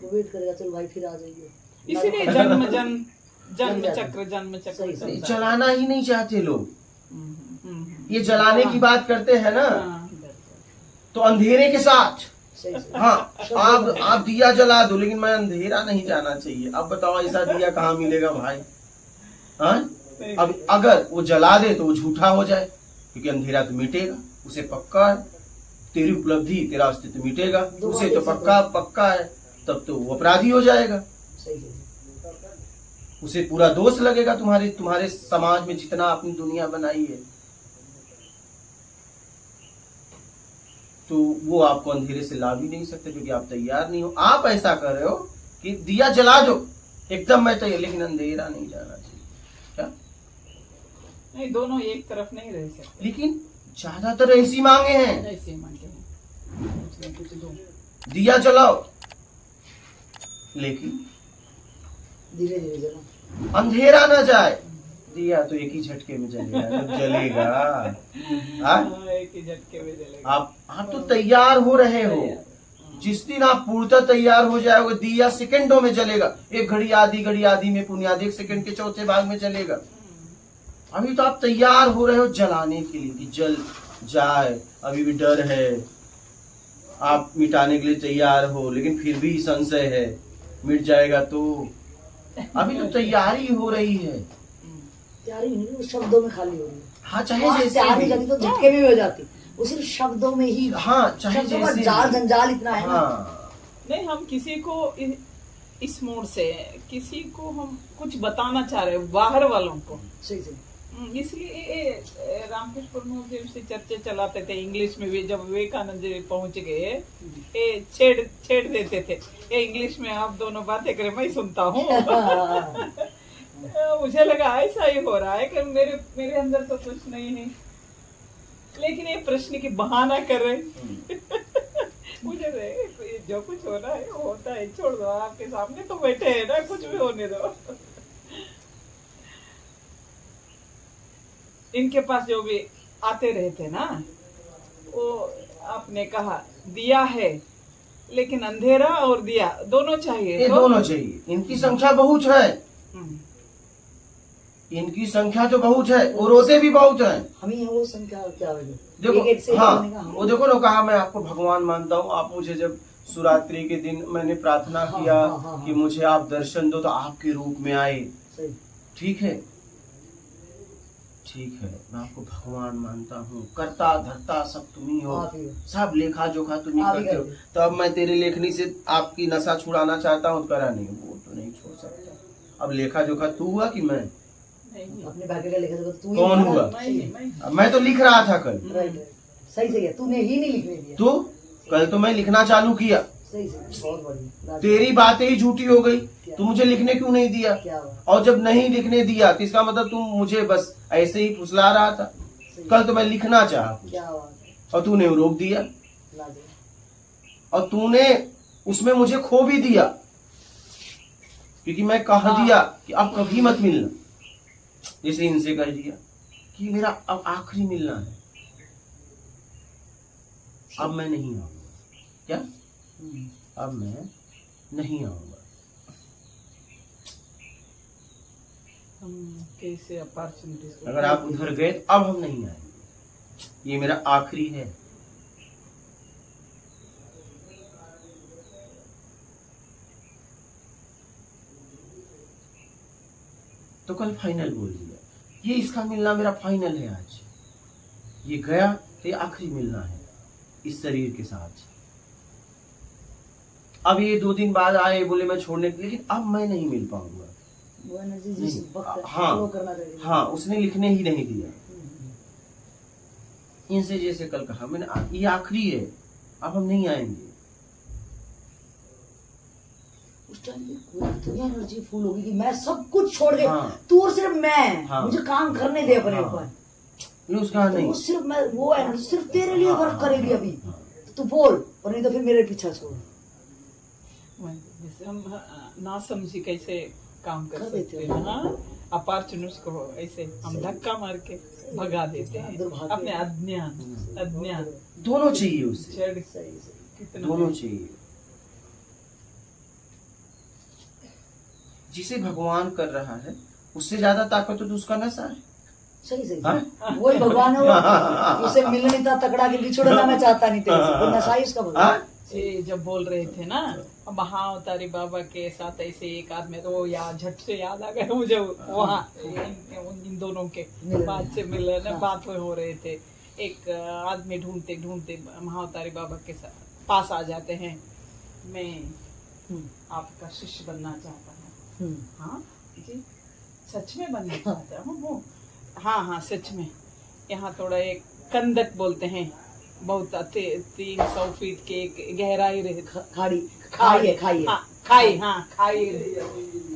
वो वेट करेगा, चल भाई फिर आ जाइए। इसीलिए जन्म चक्र चलाना ही नहीं चाहते लोग। ये जलाने की बात करते हैं ना, तो अंधेरे के साथ। हाँ, आप दिया जला दो, लेकिन मैं अंधेरा नहीं जाना चाहिए। अब बताओ ऐसा दिया कहाँ मिलेगा भाई? हाँ, अब अगर वो जला दे तो वो झूठा हो जाए, क्योंकि अंधेरा तो मिटेगा, उसे पक्का है। तेरी उपलब्धि, तेरा अस्तित्व मिटेगा, उसे तो पक्का है, तब तो वो अपराधी हो जाएगा। उसे पूरा दोष लगेगा तुम्हारे समाज में जितना आपने दुनिया बनाई है। तो वो आपको अंधेरे से ला भी नहीं सकते, क्योंकि आप तैयार नहीं हो। आप ऐसा कर रहे हो कि दिया जला दो, एकदम मैं तैयार, लेकिन अंधेरा नहीं जाना चाहिए। क्या नहीं, दोनों एक तरफ नहीं रह सकते। लेकिन ज्यादातर ऐसी मांगे हैं, ऐसे मांगे हैं कुछ दो, दिया जलाओ, लेकिन धीरे धीरे जला, अंधेरा न जाए। दिया तो एक ही झटके में जलेगा, तो जलेगा। एक ही झटके में जलेगा। आप तो तैयार हो रहे हो। जिस दिन आप पूर्णतः तैयार हो जाओगे, दिया सेकंडों में जलेगा। एक घड़ी आधी में पुण्याद 1 सेकंड के चौथे भाग में जलेगा। अभी तो आप तैयार हो रहे हो जलाने के लिए कि जल जाए। अभी भी डर है, आप मिटाने के लिए तैयार हो, लेकिन फिर भी संशय है, मिट जाएगा तो। अभी तो तैयारी हो रही है। तैयारी नहीं, शब्दों में खाली हो रही है। हाँ, चाहे जैसे तैयारी जाती तो झटके में भी हो जाती, वो सिर्फ शब्दों में ही। हाँ, चाहे जैसे जाल जंजाल इतना है। हाँ, नहीं, हम किसी को इस मोड़ से किसी को हम कुछ बताना चाह रहे हैं, बाहर वालों को। सही सही। इसलिए रामकृष्ण परमहंस जी से चर्चे चलाते थे इंग्लिश में भी। जब विवेकानंद जी पहुंच गए, छेड़ देते थे, ये इंग्लिश में आप दोनों बातें करें, मैं सुनता हूँ। मुझे लगा ऐसा ही हो रहा है कि मेरे अंदर तो कुछ नहीं है, लेकिन ये प्रश्न की बहाना कर रहे। मुझे जो कुछ होना है वो होता है, छोड़ दो, आपके सामने तो बैठे हैं ना, कुछ भी होने दो। इनके पास जो भी आते रहते ना, वो आपने कहा दिया है, लेकिन अंधेरा और दिया दोनों चाहिए। ये दोनों चाहिए। इनकी संख्या बहुत है, इनकी संख्या तो बहुत है, और रोते भी बहुत है। हमें वो संख्या क्या है? देखो, हाँ, वो देखो ना, कहा मैं आपको भगवान मानता हूँ। आप मुझे जब शिवरात्रि के दिन मैंने प्रार्थना किया कि मुझे आप दर्शन दो, तो आपके रूप में आए। ठीक है, ठीक है, मैं आपको भगवान मानता हूँ। करता धरता सब तुम ही हो, सब लेखा जोखा तुम ही करते हो। तो अब मैं तेरे लेखनी से आपकी नशा छुड़ाना चाहता हूँ, करा नहीं, वो तो नहीं छोड़ सकता। अब लेखा जोखा तू हुआ कि मैं? अपने भाग्य का लेखा जोखा तू कौन हुआ? मैं तो लिख रहा था कल। सही सही है, तूने ही नहीं लिखने दिया। तो कल तो मैं लिखना चालू किया, सही सही, बहुत बढ़िया। तेरी बातें ही झूठी हो गई। तू मुझे लिखने क्यों नहीं दिया? और जब नहीं लिखने दिया तो इसका मतलब तुम मुझे बस ऐसे ही फुसला रहा था। कल तो मैं लिखना चाहा और तूने रोक दिया, और तूने उसमें मुझे खो भी दिया, क्योंकि मैं कह दिया कि अब कभी मत मिलना। जैसे इनसे कह दिया कि मेरा अब आखिरी मिलना है, अब मैं नहीं आऊंगा। क्या? अब मैं नहीं आऊंगा। कैसे अपॉर्चुनिटीज, अगर आप उधर गए तो अब हम नहीं आएंगे, ये मेरा आखिरी है। तो कल फाइनल बोल दिया, ये इसका मिलना मेरा फाइनल है। आज ये गया तो ये आखिरी मिलना है इस शरीर के साथ। अब ये 2 दिन बाद आए, बोले मैं छोड़ने, लेकिन अब मैं नहीं मिल पाऊंगा। वो एनर्जी जिस वक्त हाँ, उसने लिखने ही नहीं दिया। इनसे जैसे कल कहा मैंने, ये आखिरी है, अब हम नहीं आएंगे। उस टाइम इतनी एनर्जी फुल होगी कि मैं सब कुछ छोड़ के, तू और सिर्फ मैं, मुझे काम करने दे अपने ऊपर। उसका नहीं, सिर्फ मैं, वो एनर्जी सिर्फ तेरे लिए वर्क करेगी अभी। तू बोल, और नहीं तो फिर मेरे पीछा छोड़। हम ना समझी कैसे काम कर सकते हैं। हाँ, अपॉर्चुनिटीज को ऐसे हम धक्का मार के भगा देते हैं, अपने अज्ञान दोनों चाहिए उससे, कितना दोनों चाहिए। जिसे भगवान कर रहा है उससे ज्यादा ताकत तो उसका नशा है। सही सही हाँ? वही भगवान है वो। उसे मिलने नहीं था तकड़ा के बिछुड़ना मैं चाहता नहीं तेरे से, वो नशा ही उसका भगवान। हाँ? ये जब बोल रहे थे ना महाअवतारी बाबा के साथ ऐसे एक आदमी, तो याद झट से याद आ गया मुझे वहाँ इन दोनों के बात से मिलने बात हो रहे थे। एक आदमी ढूंढते ढूंढते महाअवतारी बाबा के पास आ जाते हैं, मैं आपका शिष्य बनना चाहता हूँ। हाँ जी, सच में बनना चाहता हूँ वो? हाँ हाँ सच में। यहाँ थोड़ा एक कंदक बोलते हैं, बहुत 300 फीट के एक गहराई रहे, खाई है खाई, हाँ खाई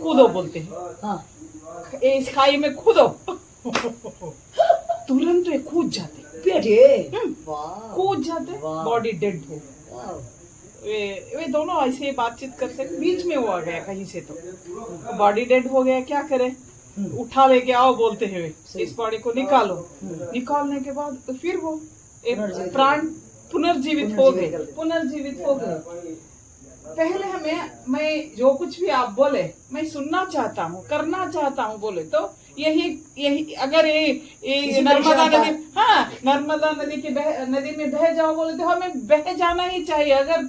कूदो बोलते हैं। हाँ इस खाई में कूदो तुरंत वे कूद जाते, बेटे वाह कूद जाते, बॉडी डेड हो। वे दोनों ऐसे बातचीत कर सकते, बीच में वो आ गया कहीं से, तो बॉडी डेड हो गया, क्या करे, उठा लेके आओ बोलते हैं वे, इस बॉडी को निकालो। निकालने के बाद तो फिर वो प्राण पुनर्जीवित हो गए। पहले मैं जो कुछ भी आप बोले मैं सुनना चाहता हूँ, करना चाहता हूँ बोले, तो यही अगर ये नर्मदा नदी, हाँ नर्मदा नदी की नदी में बह जाओ बोले तो हमें बह जाना ही चाहिए। अगर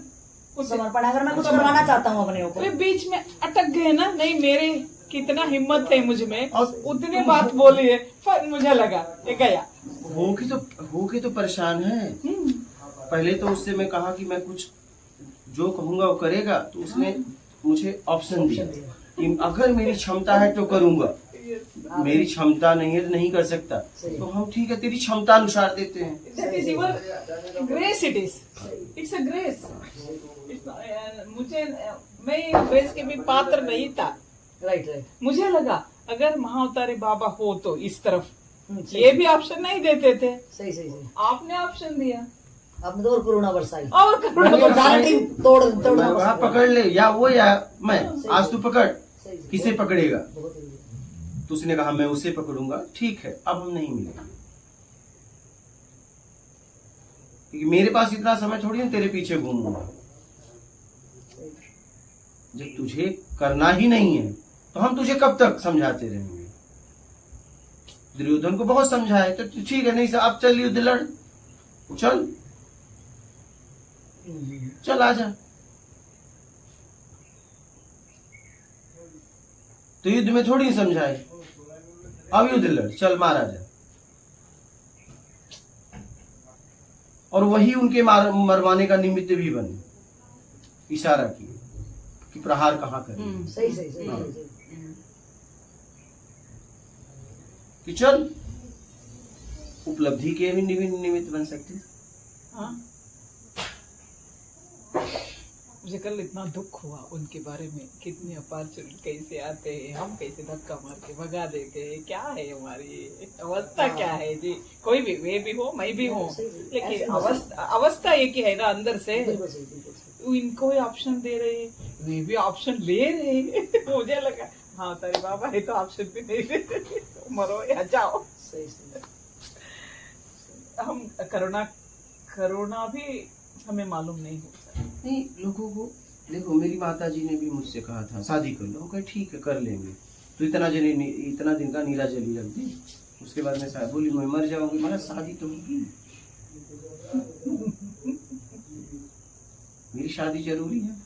कुछ समर्पण, अगर मैं कुछ करवाना चाहता हूँ अपने ऊपर, बीच में अटक गए ना, नहीं मेरे कितना हिम्मत है मुझ में, उतनी बात बोली है, फिर मुझे लगा ये गया हो के तो परेशान है। पहले तो उससे मैं कहा कि मैं कुछ जो कहूंगा वो करेगा, तो उसने मुझे ऑप्शन दिया कि अगर मेरी क्षमता है तो करूंगा, मेरी क्षमता नहीं है तो नहीं कर सकता। तो हम ठीक है, तेरी क्षमता अनुसार देते हैं। Grace it's a grace. मुझे मैं ग्रेस के भी पात्र नहीं था। राइट मुझे लगा अगर महाअवतारी बाबा हो तो इस तरफ ये भी ऑप्शन नहीं देते थे। सही आपने ऑप्शन दिया, आपने तो और कोरोना बरसाई, और तोड़ पकड़ ले, या वो या मैं। आज तू पकड़, किसे पकड़ेगा? तो उसने कहा मैं उसे पकड़ूंगा। ठीक है, अब हम नहीं मिलेंगे, क्योंकि मेरे पास इतना समय थोड़ी है तेरे पीछे घूमूंगा। जब तुझे करना ही नहीं है तो हम तुझे कब तक समझाते रहेंगे? दुर्योधन को बहुत समझाए तो ठीक है, नहीं सर अब चल युद्ध लड़, चल आजा। तो युद्ध में थोड़ी समझाए, अब युद्ध लड़, चल मारा जा। और वही उनके मरवाने का निमित्त भी बने, इशारा किए कि प्रहार कहाँ करें। सही कि चल उपलब्धि के भी निमित्त बन सकते। हाँ? मुझे कल इतना दुख हुआ उनके बारे में, कितने अपॉर्चुनिटी कैसे आते हैं, हम कैसे धक्का मार के भगा देते हैं। क्या है हमारी अवस्था, क्या है जी? कोई भी, वे भी हो मैं भी हूँ, लेकिन अवस्था एक ही है ना अंदर से। इनको ही ऑप्शन दे रहे, वे भी ऑप्शन ले रहे। मुझे लगा हाँ तारी बाबा है तो ऑप्शन भी नहीं देते, मरो या जाओ। हम करुणा भी हमें मालूम नहीं होता। नहीं, लोगों को देखो, मेरी माता जी ने भी मुझसे कहा था शादी कर लो, कहा ठीक है कर लेंगे। तो इतना दिन का नीरा जली रख दी। उसके बाद में शायद बोली मैं मर जाऊंगी, मगर शादी तो होगी, मेरी शादी जरूरी है।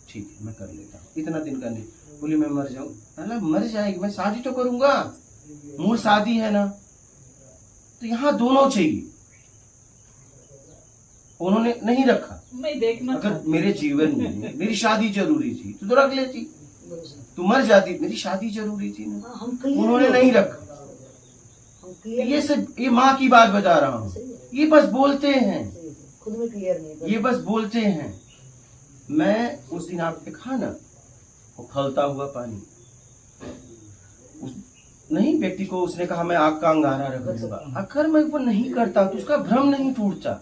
ठीक है मैं कर लेता हूँ, इतना दिन का नहीं। बोली मैं मर जाऊँ, अल्लाह मर जाएगी, मैं शादी तो करूंगा, मूल शादी है ना। तो यहाँ दोनों चाहिए, उन्होंने नहीं रखा। मैं देखना अगर मेरे जीवन में मेरी शादी जरूरी थी तो रख लेती, तू मर जाती, मेरी शादी जरूरी थी ना, उन्होंने नहीं रखा। ये सब, ये माँ की बात बता रहा हूँ, ये बस बोलते हैं, खुद में क्लियर नहीं, ये बस बोलते हैं। मैं उस दिन आपने देखा ना वो खलता हुआ पानी, नहीं व्यक्ति को उसने कहा मैं आग का अंगारा रख दूंगा। अगर मैं वो नहीं करता तो उसका भ्रम नहीं टूटता।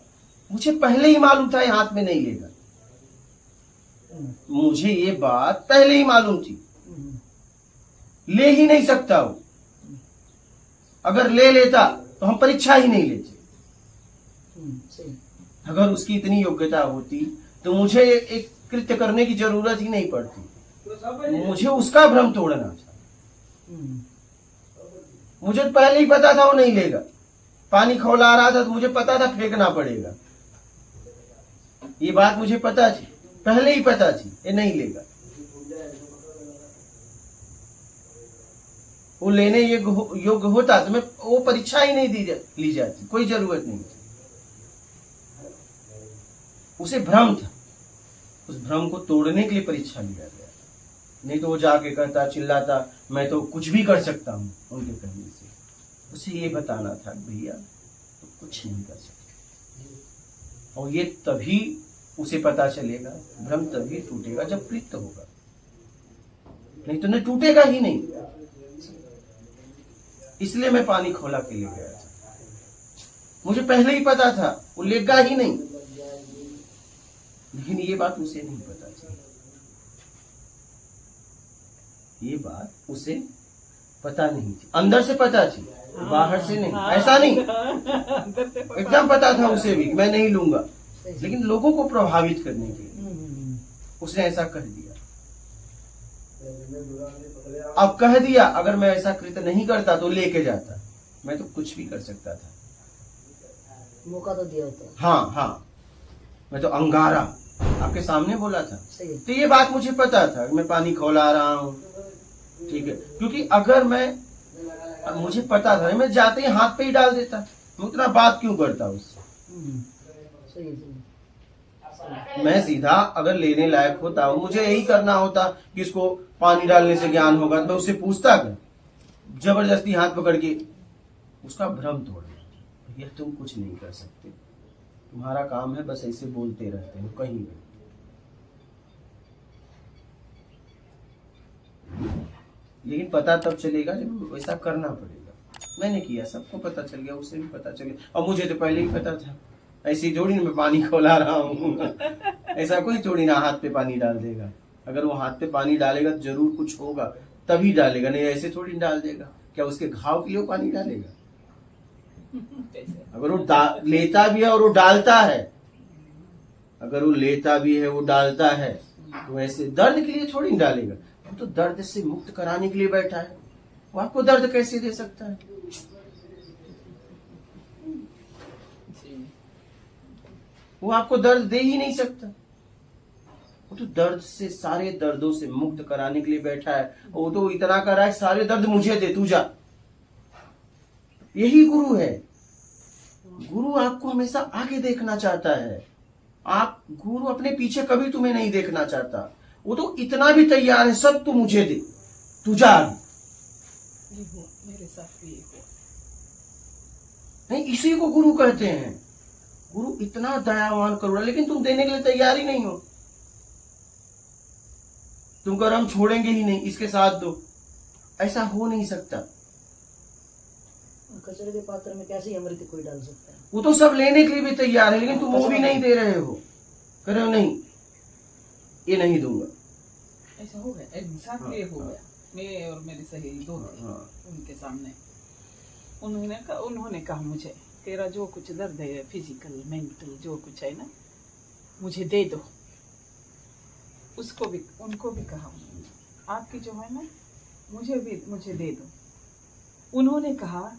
मुझे पहले ही मालूम था ये हाथ में नहीं लेगा, मुझे ये बात पहले ही मालूम थी, ले ही नहीं सकता वो। अगर ले लेता तो हम परीक्षा ही नहीं लेते। अगर उसकी इतनी योग्यता होती तो मुझे एक कृत्य करने की जरूरत ही नहीं पड़ती। मुझे उसका भ्रम तोड़ना था। मुझे तो पहले ही पता था वो नहीं लेगा। पानी खौला रहा था तो मुझे पता था फेंकना पड़ेगा। ये बात मुझे पता थी, पहले ही पता थी ये नहीं लेगा। वो लेने योग्य होता तो मैं वो परीक्षा ही नहीं ली जाती, कोई जरूरत नहीं थी। उसे भ्रम था, उस भ्रम को तोड़ने के लिए परीक्षा लिया गया। नहीं तो वो जाके कहता, चिल्लाता, मैं तो कुछ भी कर सकता हूँ उनके कहने से। उसे ये बताना था भैया तो कुछ नहीं कर सकते। और ये तभी उसे पता चलेगा, भ्रम तभी टूटेगा जब कृत्य होगा, नहीं तो नहीं टूटेगा ही नहीं। इसलिए मैं पानी खौला के ले गया था। मुझे पहले ही पता था वो लेगा ही नहीं, लेकिन ये बात उसे नहीं पता थी। ये बात उसे पता नहीं थी, अंदर से पता थी, बाहर से नहीं। ऐसा नहीं, एकदम पता था उसे भी मैं नहीं लूंगा, लेकिन लोगों को प्रभावित करने के लिए उसने ऐसा कह दिया। अब कह दिया, अगर मैं ऐसा कृत्य नहीं करता तो लेके जाता। मैं तो कुछ भी कर सकता था, मौका तो दिया होता। हाँ हाँ, मैं तो अंगारा आपके सामने बोला था। सही है। तो ये बात मुझे पता था कि मैं पानी खौला रहा हूँ, ठीक है। क्योंकि अगर मुझे पता था, मैं जाते ही हाथ पे ही डाल देता, मैं उतना बात क्यों करता उससे। सही है। मैं सीधा अगर लेने लायक होता, मुझे यही करना होता कि इसको पानी डालने से ज्ञान होगा, तो मैं उससे पूछता क्या, जबरदस्ती हाथ पकड़ के उसका भ्रम तोड़ना। भैया तुम कुछ नहीं कर सकते, तुम्हारा काम है बस ऐसे बोलते रहते हो कहीं भी। लेकिन पता तब चलेगा जब वैसा करना पड़ेगा। मैंने किया, सबको पता चल गया, उसे भी पता चल गया। और मुझे तो पहले ही पता था, ऐसी थोड़ी ना मैं पानी खौला रहा हूँ। ऐसा कोई थोड़ी ना हाथ पे पानी डाल देगा। अगर वो हाथ पे पानी डालेगा तो जरूर कुछ होगा, तभी डालेगा, नहीं ऐसे थोड़ी डाल देगा। क्या उसके घाव के लिए वो पानी डालेगा? अगर वो लेता भी है और वो डालता है, अगर वो लेता भी है वो डालता है, तो ऐसे दर्द के लिए थोड़ी डालेगा। वो तो दर्द से मुक्त कराने के लिए बैठा है, वो आपको दर्द कैसे दे सकता है? वो आपको दर्द दे ही नहीं सकता। वो तो दर्द से, सारे दर्दों से मुक्त कराने के लिए बैठा है। वो तो इतना कर रहा है, सारे दर्द मुझे दे, तू जा। यही गुरु है। गुरु आपको हमेशा आगे देखना चाहता है। आप गुरु अपने पीछे कभी तुम्हें नहीं देखना चाहता। वो तो इतना भी तैयार है, सब तू मुझे दे, तू जा। मेरे साथ भी हुआ। नहीं, इसी को गुरु कहते हैं। गुरु इतना दयावान करुणा, लेकिन तुम देने के लिए तैयार ही नहीं हो। तुम कर हम छोड़ेंगे ही नहीं, इसके साथ दो, ऐसा हो नहीं सकता। कचरे के पात्र में कैसे अमृत कोई डाल सकता है? वो तो सब लेने के लिए भी तैयार है, लेकिन तुम वो भी नहीं दे रहे हो। कह रहे हो नहीं, ये नहीं दूंगा। ऐसा हो गया, एग्जैक्टली हो गया। मैं और मेरी सहेली दो थे, उनके सामने उन्होंने कहा मुझे, तेरा जो कुछ दर्द है, फिजिकल मेंटल जो कुछ है ना, मुझे दे दो। उनको भी कहा, आपकी जो है ना, मुझे दे दो। उन्होंने कहा,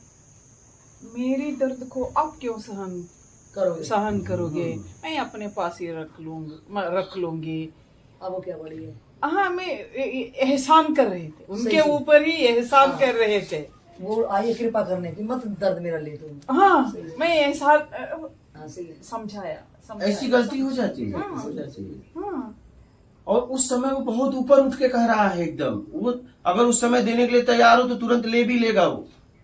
मेरी दर्द को आप क्यों सहन करोगे? मैं अपने पास ही रख लूंगी। अब वो क्या बड़ी है? हाँ, मैं एहसान कर रहे थे, उनके ऊपर ही एहसान कर रहे थे। वो आइए कृपा करने की, मत दर्द मेरा ले तुम। हाँ, मैं एहसान समझाया। ऐसी गलती हो जाती है। हाँ, हो जाती है। हाँ। और उस समय वो बहुत ऊपर उठ के कह रहा है एकदम। वो अगर उस समय देने के लिए तैयार हो तो तुरंत ले भी लेगा।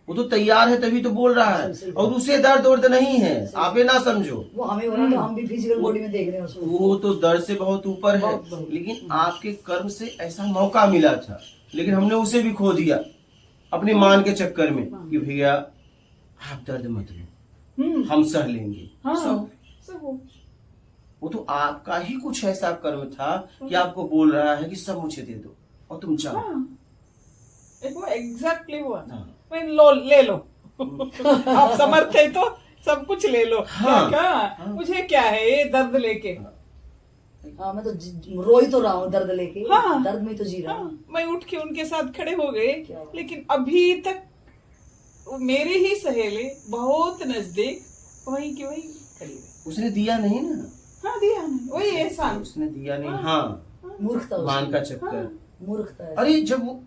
वो तो तैयार है तभी तो बोल रहा है। और उसे दर्द नहीं है, आप ये ना समझो। वो हमें हो रहा तो हम भी फिजिकल बॉडी में देख रहे हैं उसको। वो तो दर्द से बहुत ऊपर है, लेकिन आपके कर्म से ऐसा मौका मिला था, लेकिन हमने उसे भी खो दिया अपने मान के चक्कर में कि भैया आप दर्द मत लो, हम सह लेंगे। सब वो तो आपका ही कुछ ऐसा कर्म था कि आपको बोल रहा है कि सब मुझे दे दो और तुम जाओ। वो एग्जैक्टली हुआ। ले लो। आप समर्थ है तो सब कुछ ले लो। हाँ, क्या मुझे क्या है ये दर्द लेके। हाँ मैं तो रो ही तो रहा हूँ दर्द लेके। हाँ। दर्द में तो जी रहा हूँ। हाँ, मैं उठ के उनके साथ खड़े हो गए, क्या बात। लेकिन अभी तक वो मेरे ही सहेली बहुत नजदीक वहीं की वहीं खड़ी हुई। उसने दिया नहीं ना। हाँ दिया नहीं, वही एहसान। उसने दिया नहीं। हाँ मूर्खता उसकी। मान का चक्कर। मूर्खता है। अरे जब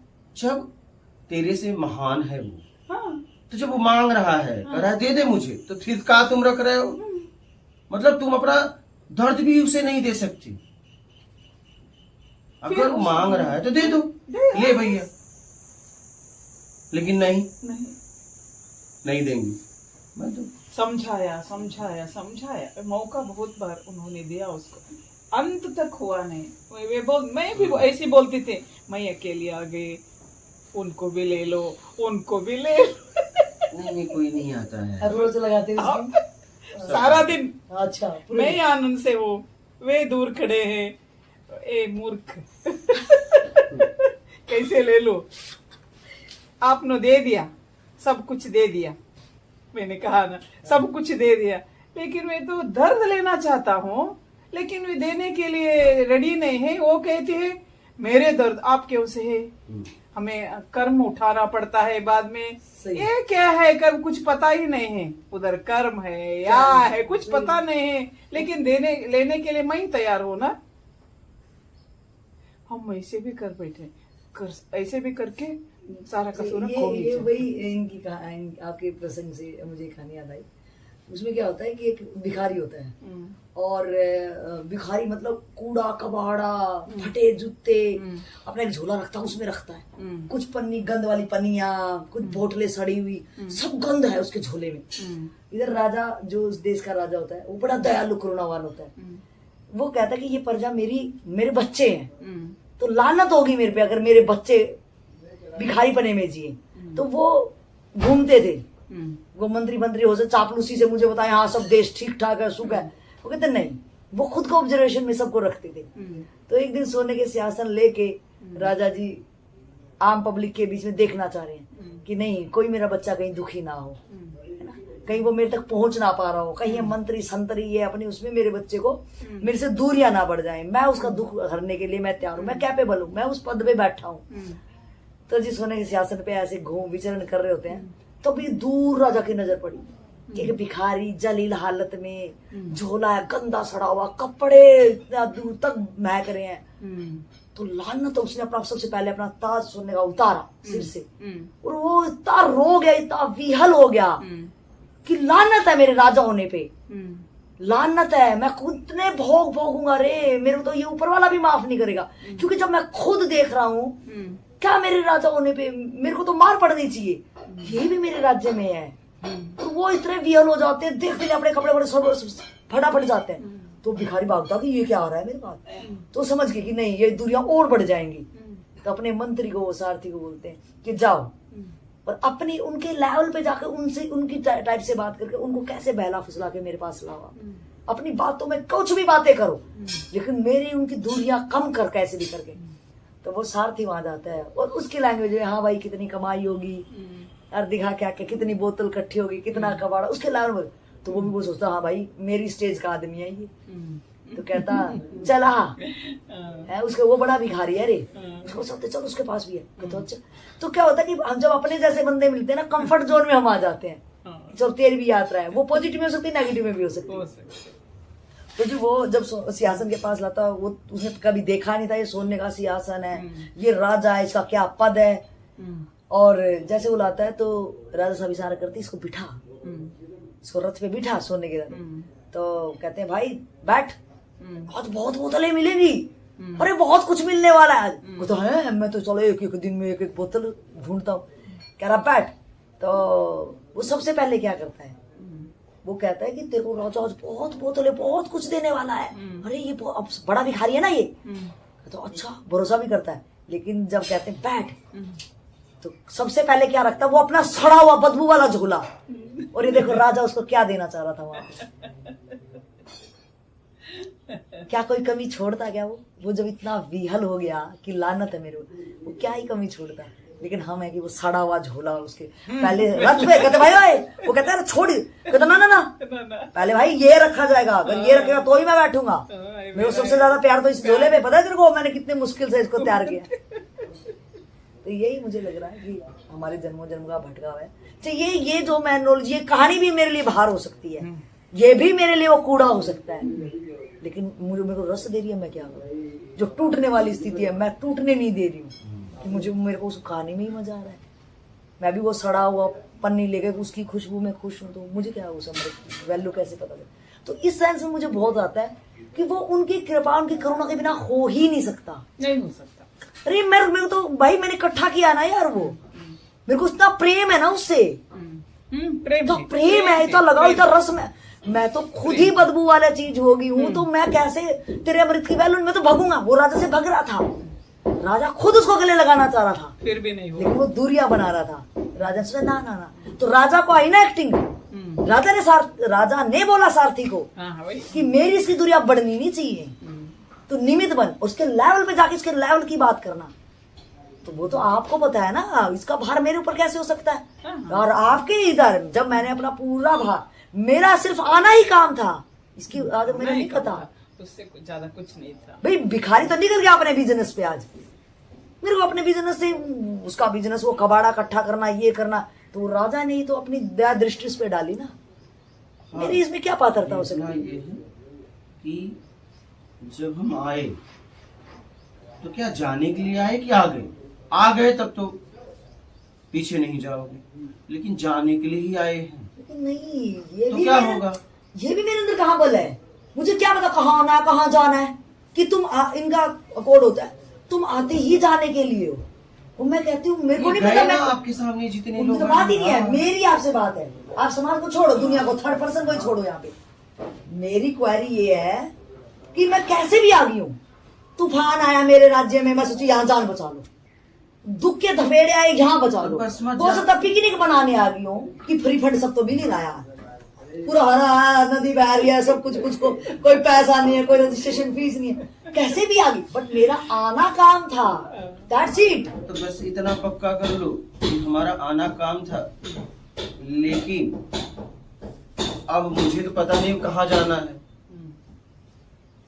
तेरे से महान है वो, हाँ तो जब वो मांग रहा है कह रहा है दे दे मुझे, तो फिर का तुम रख रहे हो? मतलब तुम अपना दर्द भी उसे नहीं दे सकती। अगर वो मांग रहा है तो दे दो, ले भैया। लेकिन नहीं देंगी। मैं तो समझाया समझाया समझाया, मौका बहुत बार उन्होंने दिया उसको, अंत तक हुआ नहीं। मैं भी ऐसी बोलती थी, मैं अकेली आ गई, उनको भी ले लो, उनको भी ले लो। नहीं कोई नहीं आता है। रोज लगाते हैं उसकी? सारा दिन। अच्छा पूरे- मैं आनंद से वो वे दूर खड़े हैं, ए मूर्ख। कैसे ले लो, आपने दे दिया, सब कुछ दे दिया। मैंने कहा ना, सब कुछ दे दिया, लेकिन मैं तो दर्द लेना चाहता हूँ, लेकिन वे देने के लिए रेडी नहीं है। वो कहते हैं मेरे दर्द आपके उसे है, हमें कर्म उठाना पड़ता है बाद में। सही। ये क्या है कर्म, कुछ पता ही नहीं है, उधर कर्म है या है कुछ पता नहीं है, लेकिन लेने के लिए मैं ही तैयार हूं ना। हम ऐसे भी कर बैठे, ऐसे भी करके सारा कसूर खो ये गया। वही इनकी आपके प्रसंग से मुझे कहानी याद आई। उसमें क्या होता है कि एक भिखारी होता है, और भिखारी मतलब कूड़ा कबाड़ा फटे जूते अपना एक झोला रखता है, उसमें रखता है कुछ पन्नी, गंद वाली पन्नियां, कुछ बोतलें सड़ी हुई, सब गंद है उसके झोले में। इधर राजा, जो उस देश का राजा होता है, वो बड़ा दयालु करुणावान होता है। वो कहता है कि ये प्रजा मेरे बच्चे हैं, तो लानत होगी मेरे पे अगर मेरे बच्चे भिखारी पने में जिए। तो वो घूमते थे, वो मंत्री हो से चापलूसी से मुझे बताए हाँ सब देश ठीक ठाक है, सुख है। वो कहते नहीं, वो खुद को ऑब्जर्वेशन में सबको रखते थे। तो एक दिन सोने के सिंहासन लेके राजा जी आम पब्लिक के बीच में देखना चाह रहे हैं कि नहीं कोई मेरा बच्चा कहीं दुखी ना हो, है ना, कहीं वो मेरे तक पहुंच ना पा रहा हो, कहीं ये मंत्री संतरी ये अपने उसमें मेरे बच्चे को मेरे से दूरियां ना बढ़ जाए। मैं उसका दुख हरने के लिए मैं तैयार हूँ, मैं कैपेबल हूँ, मैं उस पद पे बैठा हूँ। तो जी सोने के सिंहासन पे ऐसे घूम विचरण कर रहे होते हैं, तो भी दूर राजा की नजर पड़ी कि एक भिखारी जलील हालत में, झोला है गंदा सड़ा हुआ, कपड़े इतना दूर तक महक रहे हैं। तो लानत, तो उसने अपना सबसे पहले अपना ताज सोने का उतारा सिर से, और वो इतना रो गया, इतना विहल हो गया कि लानत है मेरे राजा होने पे, लानत है, मैं कितने भोग भोगूंगा रे, मेरे को तो ये ऊपर वाला भी माफ नहीं करेगा। क्योंकि जब मैं खुद देख रहा हूँ क्या मेरे राजा होने पे मेरे को तो मार पड़नी चाहिए, ये भी मेरे राज्य में है। तो वो इतने विहल हो जाते हैं, देखते हैं अपने कपड़े बड़े सब फटाफट जाते हैं। तो भिखारी भागता कि ये क्या आ रहा है मेरे पास, तो समझ गए कि नहीं ये दूरियां और बढ़ जाएंगी। तो अपने मंत्री को, सारथी को बोलते हैं कि जाओ और अपनी उनके लेवल पे जाकर उनसे उनकी टाइप से बात करके उनको कैसे बहला फुसला के मेरे पास लाओ। अपनी बातों में कुछ भी बातें करो, लेकिन मेरी उनकी दूरियां कम कर कैसे भी करके। तो वो सारथी वहां जाता है और उसकी लैंग्वेज में हाँ भाई कितनी कमाई होगी, यार दिखा क्या क्या, कितनी बोतल इकट्ठी होगी, कितना कबाड़ा, उसके लेवल में। तो वो भी वो सोचता हाँ भाई मेरी स्टेज का आदमी है ये। तो कहता चला है, उसके वो बड़ा भिखारी है रे, उसको सोचते चलो उसके पास भी है। तो अच्छा, तो क्या होता है कि हम जब अपने जैसे बंदे मिलते हैं ना, कंफर्ट जोन में हम आ जाते हैं। चलो तेरी भी यात्रा है, वो पॉजिटिव में हो सकती है, नेगेटिव में भी हो सकती है। तो जी वो जब सिंहासन के पास लाता, वो उसने कभी देखा नहीं था ये सोने का सिंहासन है, ये राजा है, इसका क्या पद है। और जैसे वो लाता है तो राजा साहब इशारा करते इसको बिठा, इसको रथ पे बिठा सोने के रथ। तो कहते हैं भाई बैठ, आज बहुत बोतलें मिलेंगी, अरे बहुत कुछ मिलने वाला है। वो तो है, मैं तो चलो एक एक दिन में एक एक बोतल ढूंढता हूँ। कह रहा बैठ। तो वो सबसे पहले क्या करता है, वो कहता है कि तेरे को राजा आज बहुत बोतलें, बहुत कुछ देने वाला है। अरे ये अब बड़ा भिखारी है ना ये। तो अच्छा भरोसा भी करता है, लेकिन जब कहते हैं बैठ, तो सबसे पहले क्या रखता है, वो अपना सड़ा हुआ बदबू वाला झोला। और ये देखो राजा उसको क्या देना चाह रहा था वहां पे। क्या कोई कमी छोड़ता क्या वो जब इतना विहल हो गया कि लानत है मेरे, वो क्या ही कमी छोड़ता। लेकिन हम है कि वो सड़ा हुआ झोला उसके पहले रथ पे, कहते भाई भाई, वो कहता है छोड़, कहता ना ना ना, पहले भाई ये रखा जाएगा, अगर ये रखेगा तो ही मैं बैठूंगा। मेरे को सबसे ज्यादा प्यार तो इस झोले पे, पता है तेरे को मैंने कितने मुश्किल से इसको तैयार किया। तो यही मुझे लग रहा है कि हमारे जन्मों जन्म का भटकाव है। तो ये जो मैन रोल, ये कहानी भी मेरे लिए भार हो सकती है, ये भी मेरे लिए वो कूड़ा हो सकता है, लेकिन मेरे को रस दे रही है। मैं क्या करूं? जो टूटने वाली स्थिति है मैं टूटने नहीं दे रही हूँ कि मेरे को उस कहानी में ही मजा आ रहा है। मैं भी वो सड़ा हुआ पन्नी लेके उसकी खुशबू में खुश हूँ, तो मुझे क्या उस वैल्यू कैसे पता चले? तो इस सेंस में मुझे बहुत आता है कि वो उनकी कृपा उनकी करुणा के बिना हो ही नहीं सकता। नहीं हो सकता। अरे मेरे तो भाई मैंने इकट्ठा किया ना यार, वो मेरे को इतना प्रेम है ना उससे, प्रेम तो प्रेम है, इतना लगाओ, इतना रस में। मैं तो खुद ही बदबू वाला चीज हो गई हूँ, तो मैं कैसे तेरे अमृत की वैल्यू में तो भगूंगा। वो राजा से भग रहा था, राजा खुद उसको गले लगाना चाह रहा था, फिर भी नहीं हुआ, लेकिन वो दूरियां बना रहा था। राजा से ना ना ना, तो राजा को आई ना एक्टिंग, राजा ने बोला सारथी को कि मेरी इसकी दूरियां बढ़नी नहीं चाहिए, तो निमित्त बन, उसके लेवल पे जाके इसके लेवल की बात करना। तो वो तो आपको पता है ना, इसका भार मेरे ऊपर कैसे हो सकता है? और आपके इधर जब मैंने अपना पूरा भार, मेरा सिर्फ आना ही काम था, इसकी आदत मेरा नहीं पता, उससे कुछ ज्यादा कुछ नहीं था। भाई भिखारी तो निकल गया अपने बिजनेस पे। आज मेरे को अपने बिजनेस से, उसका बिजनेस वो कबाड़ा इकट्ठा करना, ये करना, तो राजा ने ही तो अपनी दया दृष्टि उस पे डाली ना। हाँ, मेरी इसमें क्या पात्रता हो सकती ये है कि जब हम आए तो क्या जाने के लिए आए कि आ गए तब तो पीछे नहीं जाओगे, लेकिन जाने के लिए ही आए हैं। लेकिन नहीं, ये तो भी क्या होगा? ये भी मेरे अंदर कहाँ बल है? मुझे क्या पता कहाँ आना है, कहाँ जाना है, कि इनका कोड होता है, तुम आते ही जाने के लिए हो। वो मैं कहती हूँ मेरे को नहीं पता, मैं आपके सामने जितने लोग तो बात ही नहीं है, मेरी आपसे बात है। आप समाज को छोड़ो, दुनिया को, थर्ड पर्सन को ही छोड़ो। यहाँ पे मेरी क्वेरी ये है कि मैं कैसे भी आ गई हूँ। तूफान आया मेरे राज्य में, मैं सोची यहाँ जान बचा लो, दुख के धपेड़े आए यहाँ बचा लो। हो सकता पिकनिक बनाने आ गई हूँ कि फ्री फंड सब तो भी नहीं लाया, पूरा हरा नदी बह रही है, सब कुछ को कोई पैसा नहीं है, कोई रजिस्ट्रेशन फीस नहीं है, कैसे भी आ गई, बट मेरा आना काम था। That's it. तो बस इतना पक्का कर लो कि हमारा आना काम था, लेकिन अब मुझे तो पता नहीं कहाँ जाना है।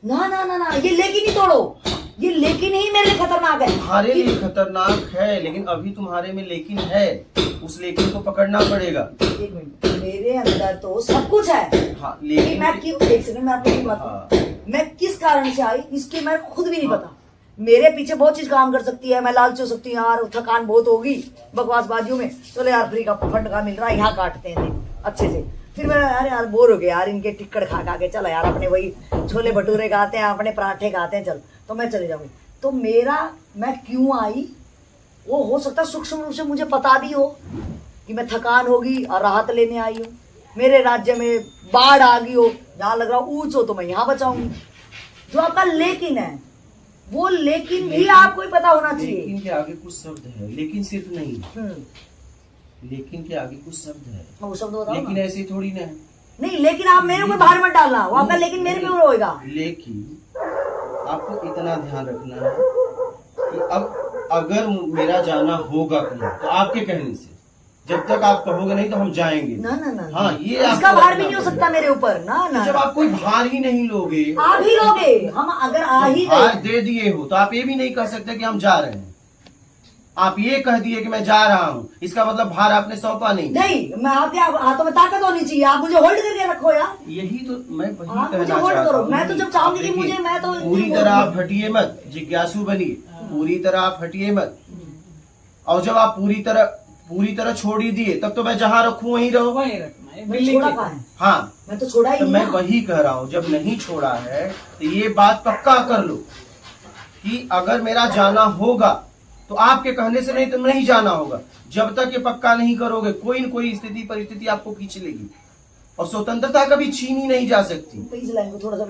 ना ना ना ना, ये लेकिन ही तोड़ो, ये लेकिन ही मेरे लिए खतरनाक है। तुम्हारे लिए खतरनाक है, लेकिन अभी तुम्हारे में लेकिन है, उस लेकिन को पकड़ना पड़ेगा। एक मिनट, मेरे अंदर तो सब कुछ है। हाँ, लेकिन मैं क्यों, एक सेकंड मैं आपको बात, मैं किस कारण से आई इसकी मैं खुद भी नहीं पता। मेरे पीछे बहुत चीज काम कर सकती है, मैं लालची हो सकती हूँ, यार थकान बहुत होगी बकवासबाजियों में, चलो यार फ्री का फंड का मिल रहा है, यहाँ काटते हैं दिन अच्छे से। फिर मैं अरे यार बोर हो गया यार, इनके टिक्कड़ खा के, चलो यार अपने वही छोले भटूरे खाते हैं, अपने पराठे खाते हैं, चल तो मैं चले जाऊंगी। तो मेरा मैं क्यों आई वो हो सकता है सूक्ष्म रूप से मुझे पता भी हो कि मैं थकान होगी और राहत लेने आई हूँ, मेरे राज्य में बाढ़ आ गई हो, जहाँ लग रहा ऊंच हो तो मैं यहाँ बचाऊंगी। जो आपका लेकिन है, वो लेकिन भी आपको ही पता होना चाहिए। लेकिन के आगे कुछ शब्द है, लेकिन सिर्फ नहीं, लेकिन के आगे कुछ शब्द है, वो शब्द बताओ लेकिन ना। ऐसे थोड़ी ना। नहीं, लेकिन आप मेरे ऊपर भार मत डालना, वो आपका लेकिन मेरे पे होएगा। लेकिन आपको इतना ध्यान रखना है कि अब अगर मेरा जाना होगा कहीं तो आपके कहने से, जब तक आप कहोगे नहीं तो हम जाएंगे। ना ना ना, हाँ, ये इसका भार भी नहीं हो सकता मेरे ऊपर। ना ना, जब आप कोई भार ही नहीं लोगे, आप ही लोगे। हम अगर आ ही भार गए, दे दिए हो तो आप ये भी नहीं कह सकते कि हम जा रहे हैं। आप ये कह दिए कि मैं जा रहा हूँ, इसका मतलब भार आपने सौंपा नहीं। नहीं, मैं आपके हाथों में ताकत होनी चाहिए, आप मुझे होल्ड करके रखो यार। यही तो मैं वही आप मुझे कहना होल्ड चाहता करो, हूँ। मैं तो जब चाहूंगी कि देखिए, मुझे, मैं तो पूरी तरह आप हटिए मत, जिज्ञासु बनिए, पूरी तरह आप हटिए मत। और जब आप पूरी तरह छोड़ ही दिए, तब तो मैं जहाँ रखूं वहीं रहो। वहीं रखना है, मैं छोड़ा कहाँ है? हाँ, मैं तो छोड़ा ही तो नहीं मैं ना। वही कह रहा हूँ, जब नहीं छोड़ा है तो ये बात पक्का कर लो कि अगर मेरा जाना होगा तो आपके कहने से नहीं तो नहीं जाना होगा। जब तक ये पक्का नहीं करोगे, कोई न कोई स्थिति परिस्थिति आपको खींच लेगी, और स्वतंत्रता कभी छीनी नहीं जा सकती। प्लीज लाइन को थोड़ा सा